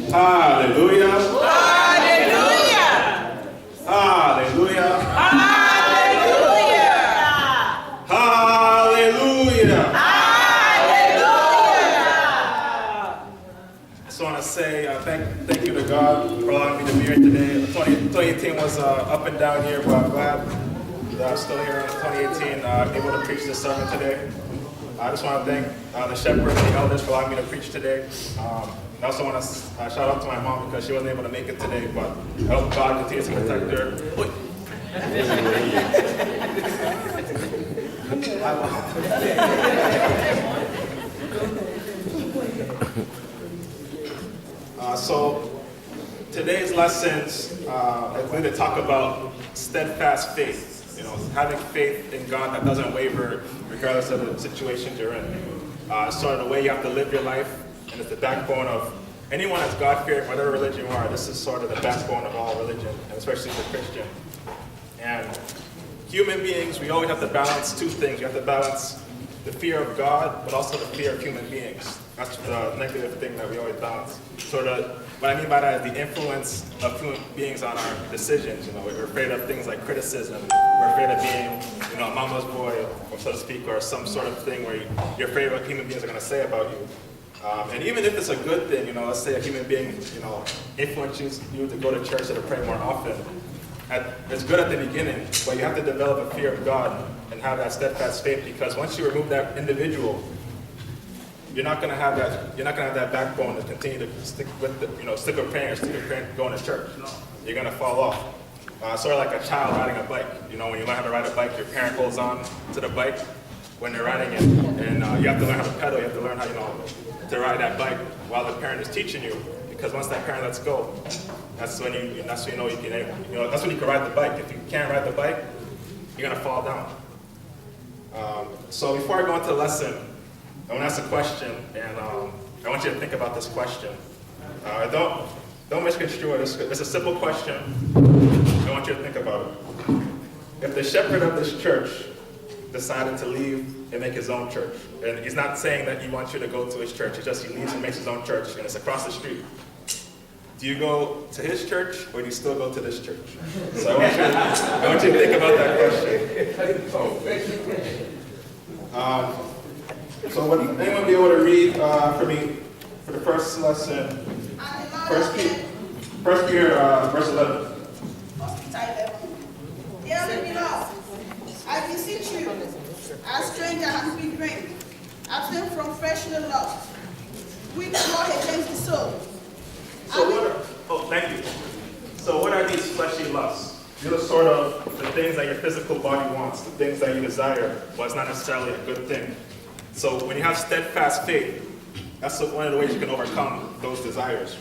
Hallelujah. Hallelujah. Hallelujah. Hallelujah. Hallelujah. Hallelujah. I just want to say thank you to God for allowing me to be here today. 2018 was up and down year, but I'm glad that I'm still here in 2018, able to preach this sermon today. I just want to thank the shepherds and the elders for allowing me to preach today. I also want to shout out to my mom because she wasn't able to make it today, but I hope God continues to protect her. So today's lessons, I'm going to talk about steadfast faith. You know, having faith in God that doesn't waver regardless of the situations you're in. Sort of the way you have to live your life, and it's the backbone of anyone that's God-fearing, whatever religion you are. This is sort of the backbone of all religion, and especially the Christian. And human beings, we always have to balance two things. You have to balance the fear of God, but also the fear of human beings. That's the negative thing that we always balance. What I mean by that is the influence of human beings on our decisions. You know, we're afraid of things like criticism. We're afraid of being, you know, a mama's boy, or so to speak, or some sort of thing where you're afraid of what human beings are going to say about you. And even if it's a good thing, you know, let's say a human being, you know, influences you to go to church or to pray more often. It's good at the beginning, but you have to develop a fear of God and have that steadfast faith, because once you remove that individual, you're not going to have that. You're not going to have that backbone to continue to stick with praying, stick with praying, going to church. You're going to fall off. Sort of like a child riding a bike. You know, when you learn how to ride a bike, your parent holds on to the bike when they're riding it, and you have to learn how to pedal. You have to learn how to ride that bike while the parent is teaching you. Because once that parent lets go, that's when you know you can. That's when you can ride the bike. If you can't ride the bike, you're going to fall down. So before I go into the lesson, I want to ask a question, and I want you to think about this question. Don't misconstrue it. It's a simple question. I want you to think about it. If the shepherd of this church decided to leave and make his own church, and he's not saying that he wants you to go to his church, it's just he leaves and makes his own church, and it's across the street. Do you go to his church, or do you still go to this church? So I want you to think about that question. So would anyone be able to read for me for the first lesson, 1 Peter, verse 11. Dearly beloved, I beseech you, as stranger and pilgrim, abstain from fleshly lust, which war against the soul. Thank you. So what are these fleshly lusts? These are sort of the things that your physical body wants, the things that you desire, but it's not necessarily a good thing. So when you have steadfast faith, that's one of the ways you can overcome those desires.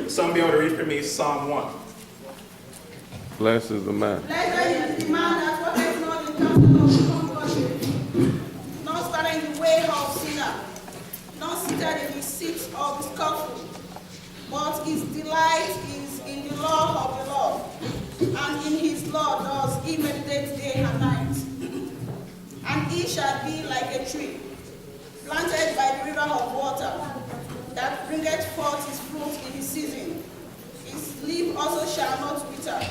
Some be able to read for me Psalm 1. Blessed is the man. Blessed is the man that walketh not in counsel of ungodly, nor standeth in the way of sinner, nor sitteth in the seat of the scornful, but his delight is in the law of the Lord, and in his law does he meditate day and night. And he shall be like a tree, planted by the river of water, that bringeth forth his fruit in his season. His leaf also shall not wither,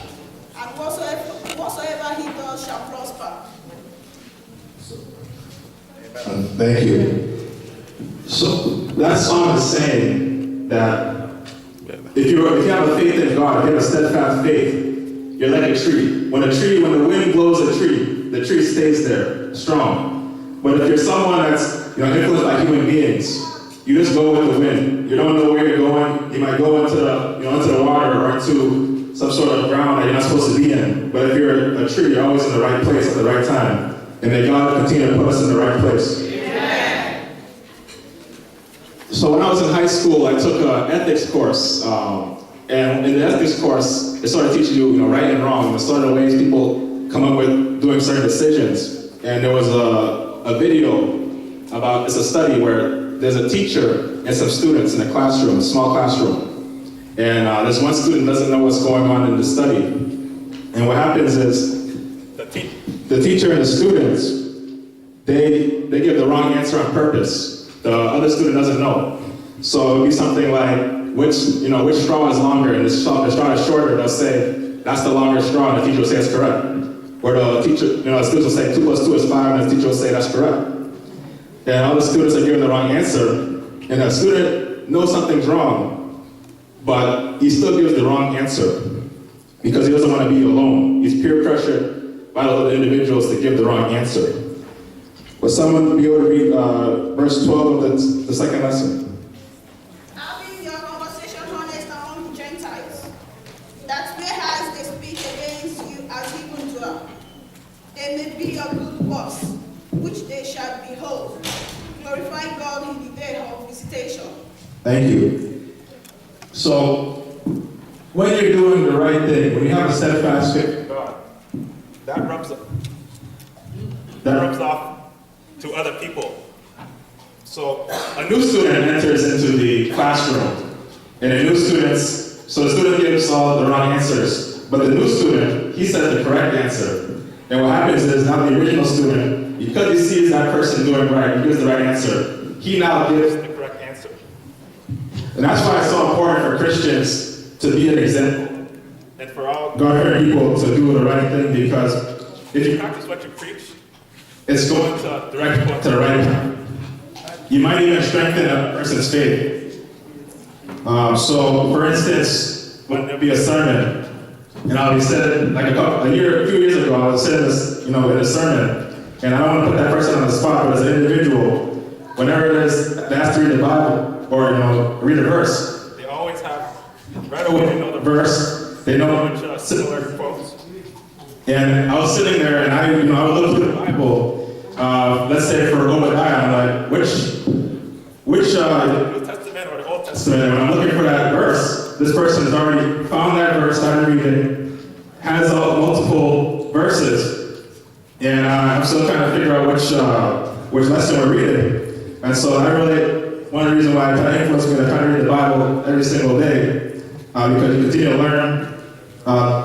and whatsoever he does shall prosper. Thank you. So that song is saying that if you have a faith in God, if you have a steadfast faith, you're like a tree. When the wind blows a tree, the tree stays there, strong. But if you're someone that's influenced by human beings, you just go with the wind. You don't know where you're going. You might go into the water or into some sort of ground that you're not supposed to be in. But if you're a tree, you're always in the right place at the right time. And may God continue to put us in the right place. Amen. So when I was in high school, I took an ethics course. And in the ethics course, it started teaching you, right and wrong, the sort of ways people come up with doing certain decisions. And there was a video about, it's a study where there's a teacher and some students in a classroom, a small classroom. And there's one student doesn't know what's going on in the study. And what happens is, the teacher and the students, they give the wrong answer on purpose. The other student doesn't know. So it would be something like, which straw is longer, and the straw is shorter, they'll say that's the longer straw, and the teacher will say it's correct. Or the teacher, the students will say 2 + 2 is 5, and the teacher will say that's correct. And all the students are giving the wrong answer, and the student knows something's wrong, but he still gives the wrong answer because he doesn't want to be alone. He's peer pressured by other individuals to give the wrong answer. Would someone be able to read verse 12 of the second lesson? Having your conversation honest among the Gentiles, that whereas they speak against you as evildoer, they may be your good works, which they shall behold, glorifying God in the day of visitation. Thank you. So, when you're doing the right thing, when you have a steadfast faith in God, that rubs off to other people. So, a new student enters into the classroom, and the student gives all the wrong answers, but the new student, he says the correct answer. And what happens is now the original student, because he sees that person doing right, he gives the right answer, he now gives the correct answer. And that's why it's so important for Christians to be an example and for all God-fearing people to do the right thing, because if you practice what you preach, it's going to direct people to the right path. You might even strengthen a person's faith. So, for instance, when there'll be a sermon, and I'll be said like a few years ago, I was saying this, in a sermon, and I don't want to put that person on the spot, but as an individual, whenever they ask to read the Bible or read a verse, they always have right away they know the verse, they know which similar quotes. And I was sitting there, and I would look through the Bible. Let's say for Obadiah, I'm like, which New Testament or the Old Testament? And when I'm looking for that verse, this person has already found that verse, started reading, has multiple verses, and I'm still trying to figure out which lesson we're reading. And so one of the reasons why it kind of influenced me to try to read the Bible every single day, because you continue to learn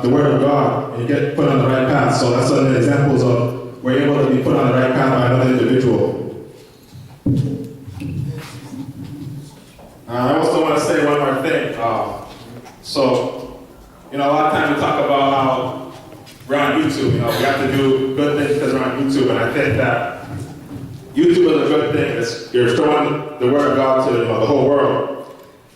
the Word of God, and you get put on the right path. So that's one of the examples of where you're able to be put on the right path by another individual. I also want to say one more thing. A lot of times we talk about how we're on YouTube. We have to do good things because we're on YouTube, and I think that YouTube is a good thing. You're showing the Word of God to the whole world.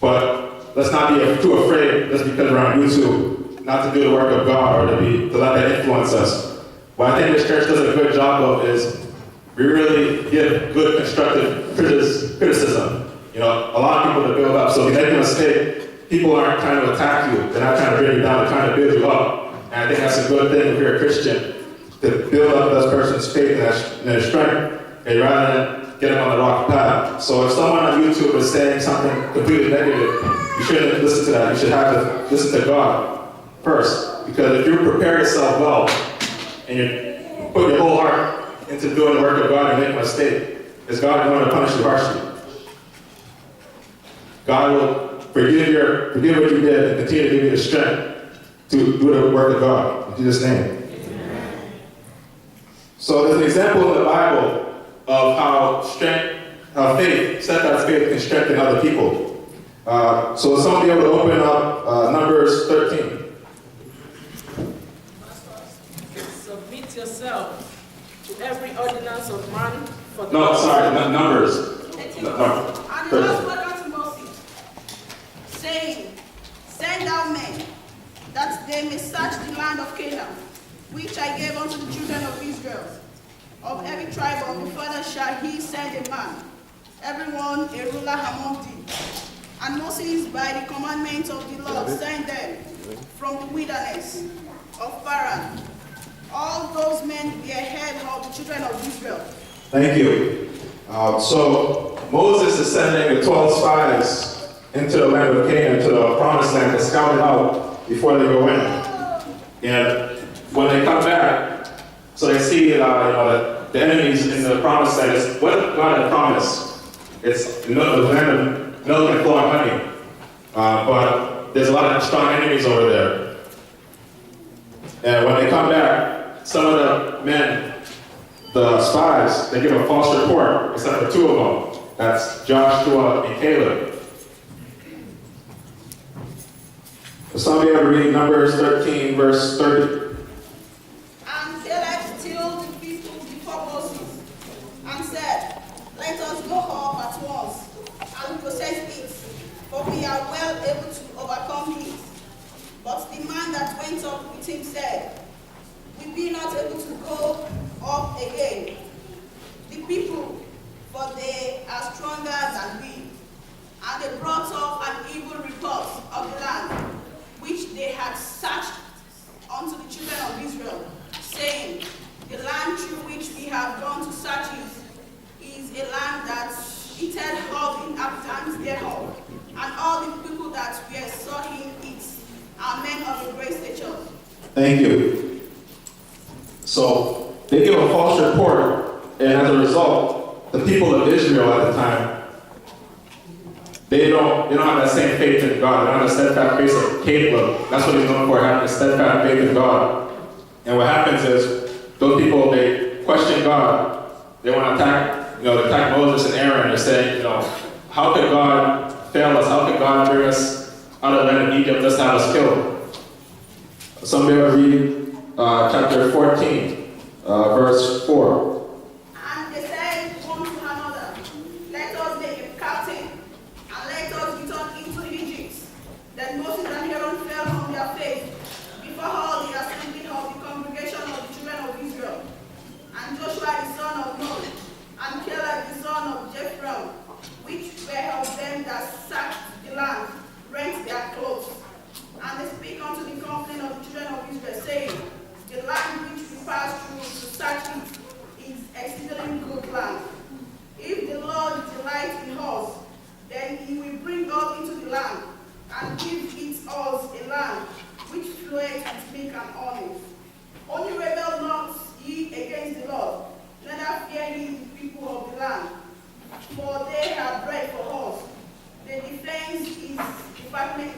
But let's not be too afraid just because we're on YouTube not to do the work of God or to let that influence us. What I think this church does a good job of is we really give good constructive criticism. A lot of people to build up. So if you make a mistake, people aren't trying to attack you. They're not trying to bring you down. They're trying to build you up. And I think that's a good thing if you're a Christian, to build up that person's faith and their strength, and rather than get them on the wrong path. So if someone on YouTube is saying something completely negative, you shouldn't listen to that. You should have to listen to God first. Because if you prepare yourself well, and you put your whole heart into doing the work of God and make a mistake, is God going to punish you harshly? God will forgive what you did and continue to give you the strength to do the work of God. In Jesus' name. Amen. So there's an example in the Bible of how steadfast faith can strengthen other people. So will someone be able to open up Numbers 13? Submit yourself to every ordinance of man for the Numbers. And the Lord spoke unto Moses, saying, Send out men, that they may search the land of Canaan, which I gave unto the children of Israel. Of every tribe of the fathers shall he send a man, everyone a ruler among thee. And Moses, by the commandment of the Lord, sent them from the wilderness of Paran. All those men were head of the children of Israel. Thank you. So Moses is sending the 12 spies into the land of Canaan, to the promised land, to scout it out before they go in. And when they come back, so they see the enemies in the promised land. It's what God had promised. It's the land of milk and flowing honey. But there's a lot of strong enemies over there. And when they come back, some of the men, the spies, they give a false report, except for 2 of them. That's Joshua and Caleb. Somebody ever read Numbers 13, verse 30? And Caleb stilled the people before Moses and said, "Let us go up at once and possess it, for we are well able to overcome it." But the man that went up with him said, "We be not able to go up again, the people, for they are stronger than we." And they brought up an evil report of the land, which they had searched unto the children of Israel, saying, "The land through which we have gone to search it is a land that eateth all the inhabitants thereof, and all the people that we saw in it are men of a great stature." Thank you. So they give a false report, and as a result, the people of Israel at the time, they don't have that same faith in God. They don't have the steadfast faith of Caleb. That's what he's known for, having a steadfast faith in God. And what happens is, those people, they question God. They want to attack Moses and Aaron. They're saying, how could God fail us? How could God bring us out of the land of Egypt just to have us killed? Somebody will read chapter 14, verse 4. And they said one to another, "Let us make a captain, and let us return into Egypt." Then Moses and Aaron fell on their face before all the assembly of the congregation of the children of Israel. And Joshua the son of Nun, and Caleb the son of Jephthah, which were of them that sacked the land, rent their clothes. And they speak unto the company of the children of Israel, saying, "The land which we passed through to search it is exceedingly good land. If the Lord delight in us, then he will bring us into the land, and give it us a land which floweth with milk and honey. Only rebel not ye against the Lord, neither fear ye the people of the land, for they have bread for us. The defense is departed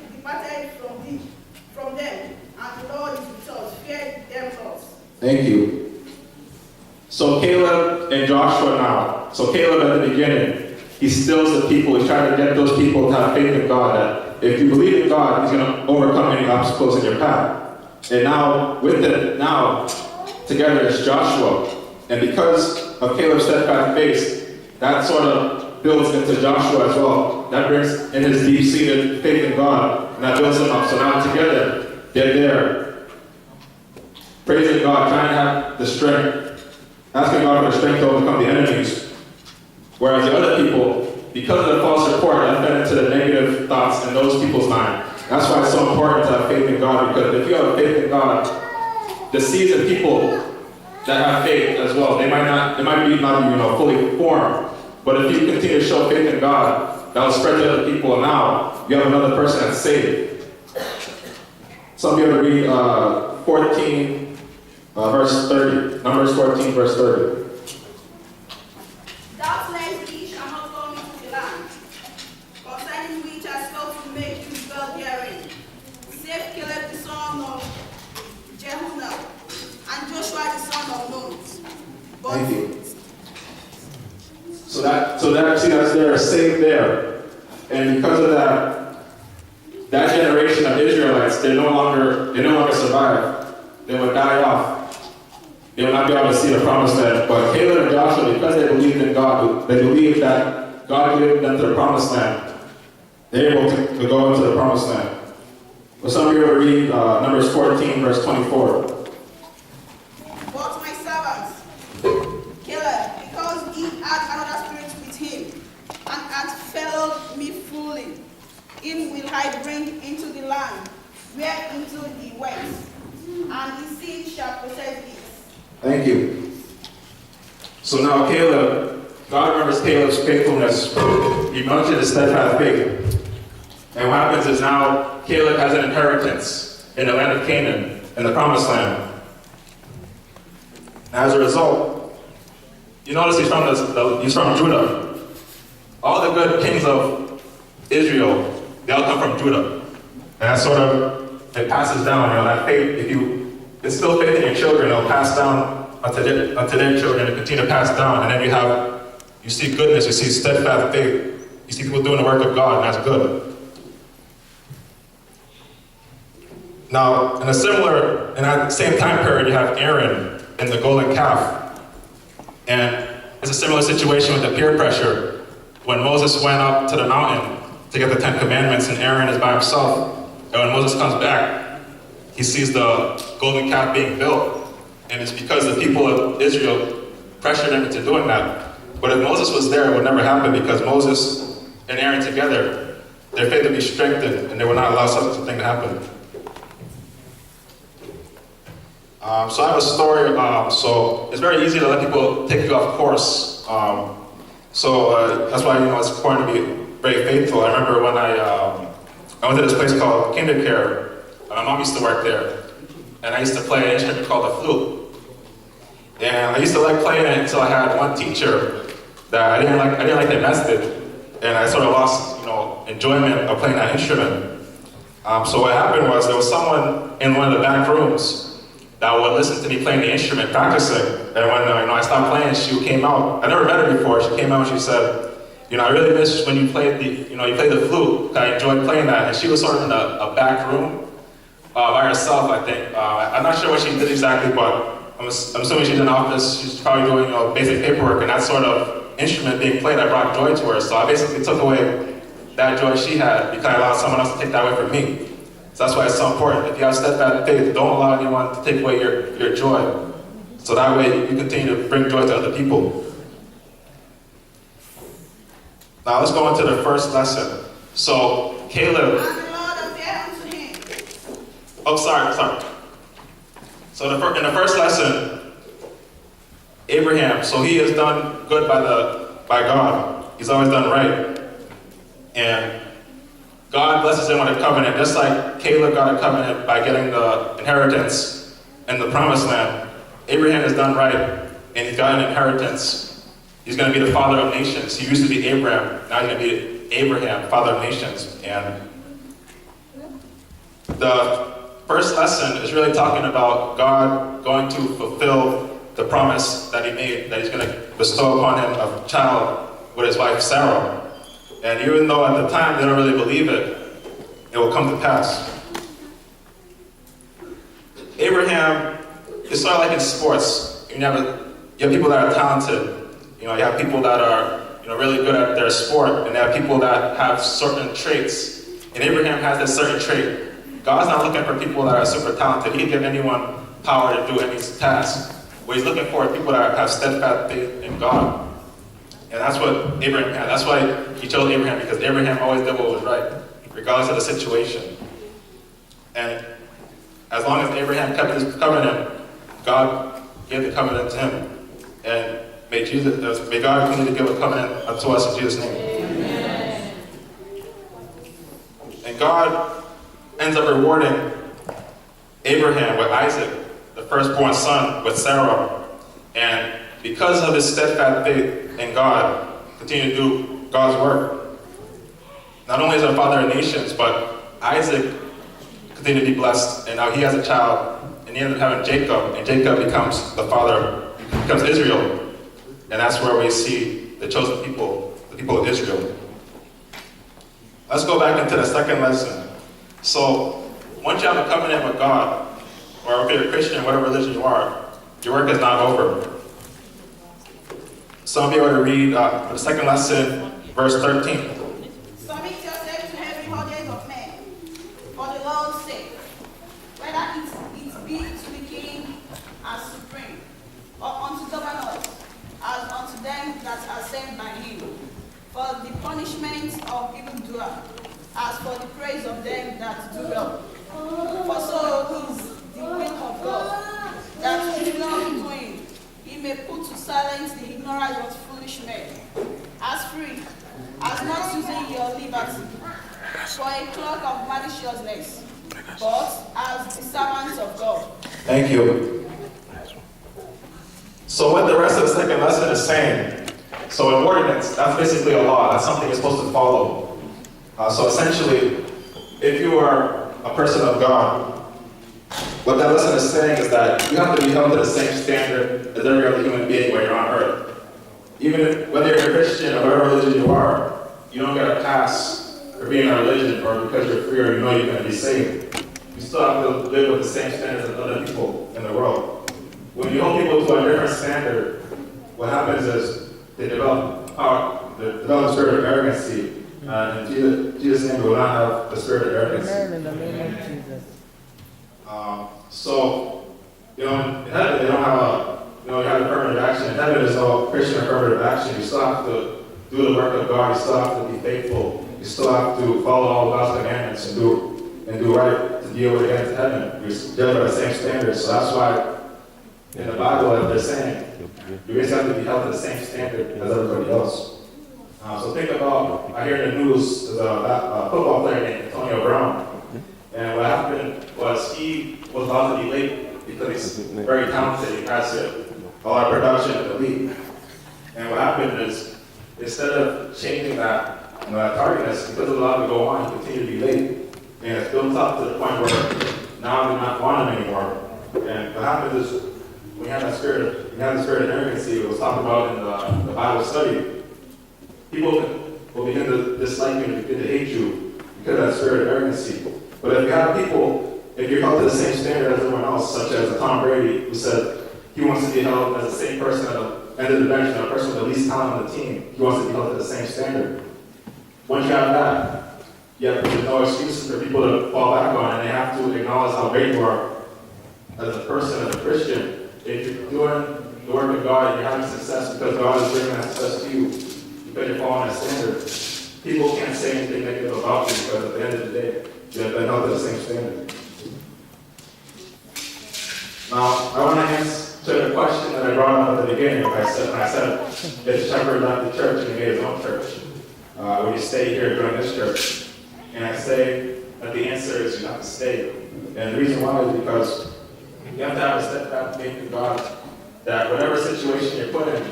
from them, and the Lord is with us. Fear them not." Thank you. So Caleb and Joshua now. So Caleb at the beginning, he stills the people. He's trying to get those people to have faith in God, that if you believe in God, he's going to overcome any obstacles in your path. And now, with it, together is Joshua. And because of Caleb's steadfast faith, that sort of builds into Joshua as well. That brings in his deep-seated faith in God, and that builds him up. So now together, they're there, praising God, trying to have the strength, asking God for the strength to overcome the enemies. Whereas the other people, because of the false report, that fed into the negative thoughts in those people's mind. That's why it's so important to have faith in God, because if you have faith in God, the seasoned people that have faith as well, they might not be fully formed, but if you continue to show faith in God, that will spread to other people, and now you have another person that's saved. Some of you read 14, verse 30. Numbers 14, verse 30. "Doubtless ye shall not come into the land, concerning which I spoke to make you dwell therein, save Caleb the son of Jehunah, and Joshua the son of Nun." Thank you. So they're saved there, and because of that generation of Israelites, they no longer survive. They will die off. They will not be able to see the promised land. But Caleb and Joshua, because they believed in God, they believed that God gave them to the promised land. They're able to go into the promised land. But some of you will read Numbers 14, verse 24. "But my servant Caleb, because he had another spirit with him, and hath followed me fully, him will I bring into the land whereinto he went, and his seed shall possess it." Thank you. So now Caleb, God remembers Caleb's faithfulness. He mentioned his steadfast faith. And what happens is now Caleb has an inheritance in the land of Canaan, in the promised land. As a result, you notice he's from Judah. All the good kings of Israel, they all come from Judah. And that sort of, it passes down, that faith, if you instill faith in your children, it'll pass down unto their children, and continue to pass down. And then you see goodness, you see steadfast faith, you see people doing the work of God, and that's good. Now, in that same time period, you have Aaron and the golden calf. And it's a similar situation with the peer pressure. When Moses went up to the mountain to get the 10 Commandments and Aaron is by himself, and when Moses comes back, he sees the golden calf being built. And it's because the people of Israel pressured him into doing that. But if Moses was there, it would never happen because Moses and Aaron together, their faith would be strengthened and they would not allow such a thing to happen. So I have a story. So it's very easy to let people take you off course. That's why it's important to be very faithful. I remember when I went to this place called Kindercare. My mom used to work there, and I used to play an instrument called the flute. And I used to like playing it until I had one teacher that I didn't like their method, and I sort of lost enjoyment of playing that instrument. So what happened was there was someone in one of the back rooms that would listen to me playing the instrument, practicing. And when I stopped playing, she came out. I never met her before. She came out and she said, I really miss when you played the flute. I enjoyed playing that. And she was sort of in a back room by herself, I think. I'm not sure what she did exactly, but I'm assuming she's in the office. She's probably doing basic paperwork, and that sort of instrument being played, I brought joy to her. So I basically took away that joy she had because I allowed someone else to take that away from me. So that's why it's so important. If you have steadfast faith, don't allow anyone to take away your joy. So that way you continue to bring joy to other people. Now let's go into the first lesson. So Caleb. Oh, sorry. So in the first lesson, Abraham. So he has done good by God. He's always done right, and God blesses him with a covenant, just like Caleb got a covenant by getting the inheritance in the promised land. Abraham has done right, and he's got an inheritance. He's going to be the father of nations. He used to be Abraham, now he's going to be Abraham, father of nations. And the first lesson is really talking about God going to fulfill the promise that he made, that he's going to bestow upon him a child with his wife Sarah. And even though at the time they don't really believe it, it will come to pass. Abraham is sort of like in sports. You have people that are talented. You have people that are really good at their sport, and they have people that have certain traits. And Abraham has this certain trait. God's not looking for people that are super talented. He can give anyone power to do any task. What he's looking for is people that have steadfast faith in God. And that's what Abraham had. That's why he chose Abraham, because Abraham always did what was right, regardless of the situation. And as long as Abraham kept his covenant, God gave the covenant to him. And may God continue to give a covenant unto us in Jesus' name. Amen. And God ends up rewarding Abraham with Isaac, the firstborn son, with Sarah. And because of his steadfast faith in God, continue to do God's work. Not only is he a father of nations, but Isaac continued to be blessed, and now he has a child, and he ends up having Jacob, and Jacob becomes Israel. And that's where we see the chosen people, the people of Israel. Let's go back into the second lesson. So, once you have a covenant with God, or if you're a Christian, whatever religion you are, your work is not over. Some of you are to read the second lesson, verse 13. Submit yourself to every ordinance of men, for the Lord's sake, whether it be to the king as supreme, or unto governors, as unto them that are sent by him, for the punishment of evildoer, as for the praise of them that do well. For so is the will of God, that through wrongdoing he may put to silence the ignorance of foolish men, as free, as not using your liberty for a cloak of maliciousness, but as the servants of God. Thank you. So what the rest of the second lesson is saying, so an ordinance, that's basically a law, that's something you're supposed to follow. So essentially, if you are a person of God, what that lesson is saying is that you have to be held to the same standard as every other human being when you're on earth. Even whether you're a Christian or whatever religion you are, you don't get a pass for being in a religion or because you're free or you're going to be saved. you still have to live with the same standards as other people in the world. When you hold people to a different standard, what happens is they develop the spirit of arrogancy. And in Jesus' name, we will not have the spirit of arrogance. Amen. In the name of Jesus. So, in heaven, they don't have you have affirmative action. In heaven, there's no Christian affirmative action. You still have to do the work of God. You still have to be faithful. You still have to follow all God's commandments and do right to be able to get into heaven. You're judged by the same standards. So that's why in the Bible, they're saying you guys have to be held to the same standard as everybody else. So think about, I hear in the news, there's a football player named Antonio Brown. And what happened was he was allowed to be late because he's very talented. He has a lot of production in the league. And what happened is, instead of changing that tardiness, because it allowed to go on, he continued to be late. And it's built up to the point where now they not want him anymore. And what happens is, when you have the spirit of arrogancy, it was talked about in the Bible study. People will begin to dislike you and begin to hate you because of that spirit of arrogancy. But if you have people, if you're held to the same standard as everyone else, such as Tom Brady, who said he wants to be held as the same person at the end of the bench, and the person with the least talent on the team, he wants to be held to the same standard. Once you have that, there's no excuses for people to fall back on, and they have to acknowledge how great you are as a person, as a Christian. If you're doing the work of God and you're having success because God is bringing that success to you, because you're following that standard, people can't say anything negative about you because at the end of the day, you have been held to the same standard. Now, I want to answer the question that I brought up at the beginning. When I said if Shepherd left the church and he made his own church, would you stay here during this church? And I say that the answer is you have to stay. And the reason why is because you have to have a steadfast faith in God that whatever situation you're put in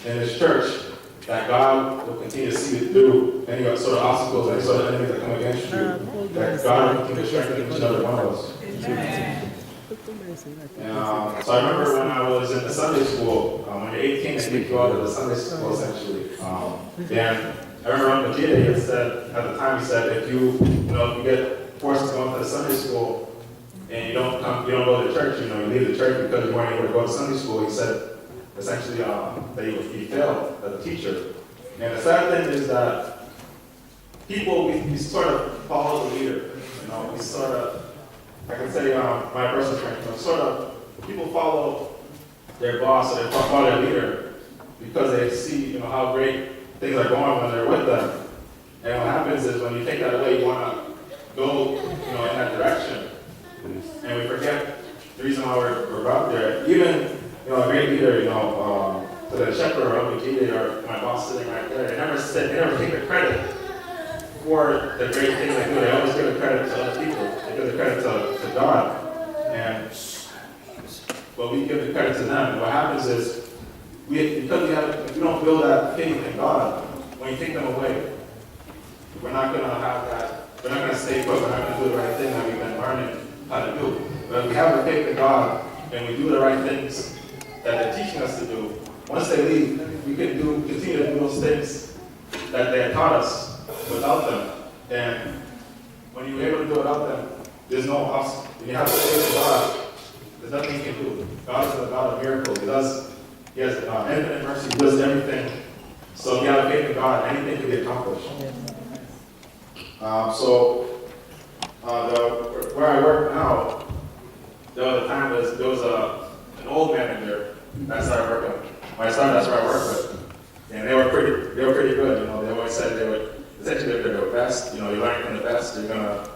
this church, that God will continue to see you through any sort of obstacles, any sort of enemies that come against you, that God will continue to strengthen each and every one of us. And, so I remember when I was in the Sunday school, when you're 18, they take you out of the Sunday school essentially. And I remember when Majida had said, at the time he said, if you get forced to go into the Sunday school and you don't go to church, you leave the church because you weren't able to go to Sunday school, he said, essentially, that he failed as a teacher. And the sad thing is that people, we sort of follow the leader. We sort of, I can say my personal experience, sort of, people follow their boss or they follow their leader because they see, how great things are going when they're with them. And what happens is when you take that away, you want to go, in that direction. And we forget the reason why we're out there. Even a great leader, to the shepherd or OBG or my boss sitting right there, they never take the credit for the great things they do. They always give the credit to other people. They give the credit to God. But we give the credit to them. And what happens is, if we don't build that faith in God, when you take them away, we're not going to have that. We're not going to stay put. We're not going to do the right thing that we've been learning how to do. But if we have the faith in God and we do the right things that they're teaching us to do, once they leave, we can continue to do those things that they had taught us without them. And when you're able to do it without them, there's no obstacle. When you have faith in God, there's nothing you can do. God is a God of miracles. He has infinite mercy. He does everything. So if you have faith in God, anything can be accomplished. Where I work now, there was an old manager that started working. When I started, that's where I worked with. And they were pretty good. They always said they would, essentially if they're the best, you learn from the best, you're gonna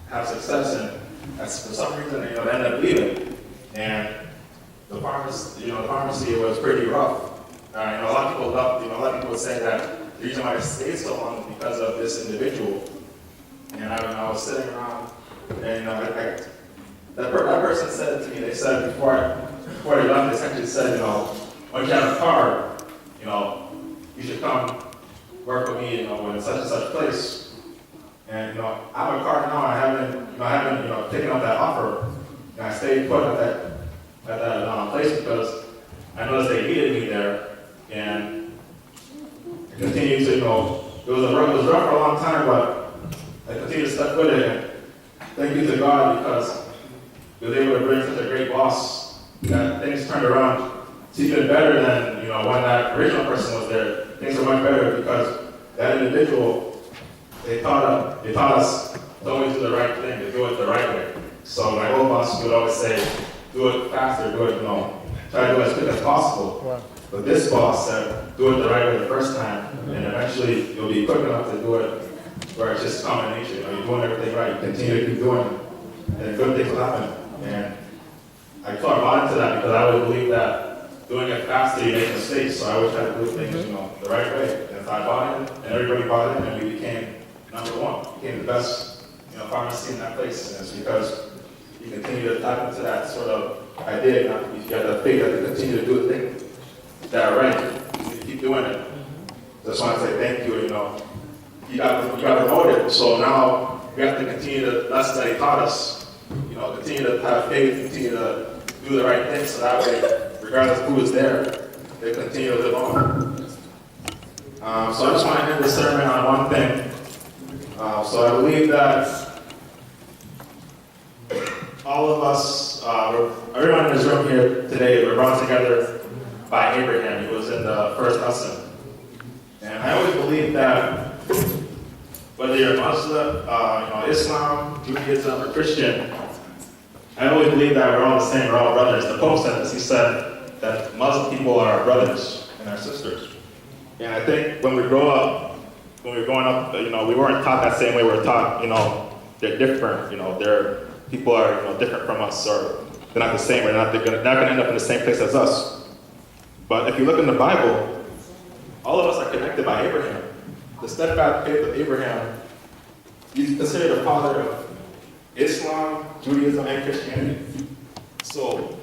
have success. And that's, for some reason, they ended up leaving. And the pharmacy was pretty rough. A lot of people left. A lot of people would say that the reason why I stayed so long is because of this individual. And I was sitting around, and that person said to me, they said before they left, they essentially said, once you have a car, you should come work with me, in such and such place. And I have a car now. I haven't taken up that offer, and I stayed put at that place because I noticed they needed me there, and I continued to, it was rough for a long time, but I continued to stuck with it. thank you to God because we was able to bring such a great boss that things turned around. It's even better than, when that original person was there. Things are much better because that individual, they taught us to always do the right thing, to do it the right way. So my old boss would always say, do it faster, try to do it as quick as possible. Wow. But this boss said, do it the right way the first time, and eventually you'll be quick enough to do it where it's just common nature. You're doing everything right, you continue to keep doing it, and good things will happen. And I sort of bought into that because I always believe that doing it faster, you make mistakes, so I always try to do things, the right way. And if I bought in, and everybody bought in, and we became number one, became the best, pharmacy in that place. And it's because you continue to tap into that sort of idea, you got the faith that you continue to do the thing that are right, you keep doing it. Just want to say thank you, you got promoted, so now we have to continue the lessons that he taught us, continue to have faith, continue to do the right thing, so that way, regardless of who is there, they continue to live on. So I just want to end the sermon on one thing. So I believe that all of us, everyone in this room here today, we're brought together by Abraham. He was in the first lesson. And I always believe that whether you're Muslim, Islam, Judaism, or Christian, I always believe that we're all the same, we're all brothers. The Pope said this, he said that Muslim people are our brothers and our sisters. And I think when we grow up, when we were growing up, we weren't taught that same way we were taught, they're different, people are, different from us, or they're not the same, or they're not gonna end up in the same place as us. But if you look in the Bible, all of us are connected by Abraham. The steadfast faith of Abraham, he's considered the father of Islam, Judaism, and Christianity. So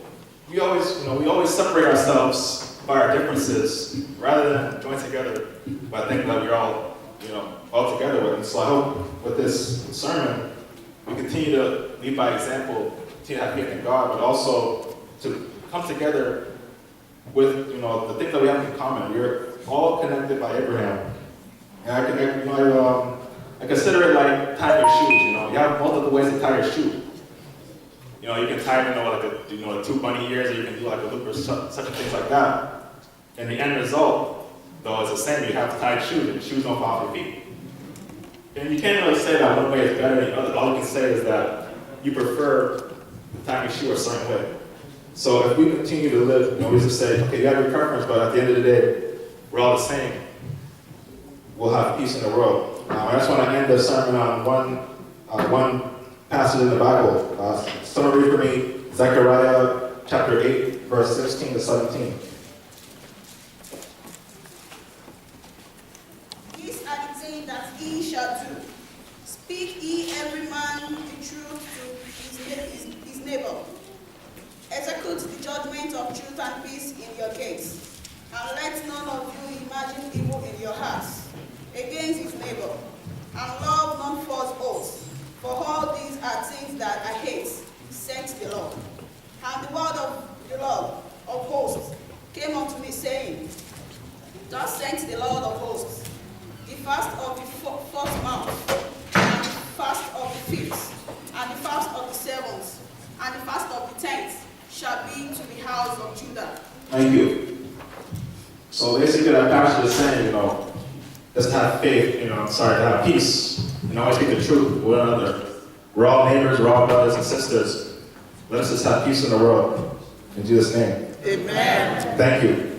we always separate ourselves by our differences rather than join together by thinking that we're all, all together with. And so I hope with this sermon, we continue to lead by example, continue to have faith in God, but also to come together with, the things that we have in common. We're all connected by Abraham. And I consider it like tying your shoes, You have multiple ways to tie your shoe. You can tie, like two bunny ears, or you can do like a loop or such things like that. And the end result, though, is the same. You have tied shoes, and the shoes don't fall off your feet. And you can't really say that one way is better than the other. All you can say is that you prefer to tie your shoe a certain way. So if we continue to live, we just say, okay, you have your preference, but at the end of the day, we're all the same. We'll have peace in the world. I just want to end the sermon on one passage in the Bible. Someone read for me Zechariah chapter 8, verse 16 to 17. These are the things that ye shall do. Speak ye every man the truth to his neighbor. Execute the judgment of truth and peace in your gates. And let none of you imagine evil in your hearts against his neighbor. And love none false oaths. For all these are things that I hate, saith the Lord. And the word of the Lord of hosts came unto me, saying, Thus saith the Lord of hosts, the fast of the fourth month, and the fast of the fifth, and the fast of the seventh, and the fast of the 10th shall be to the house of Judah. Thank you. So basically that passage is saying, just have faith, to have peace, and always speak the truth with one another. We're all neighbors, we're all brothers and sisters. Let us just have peace in the world. In Jesus' name. Amen. Thank you.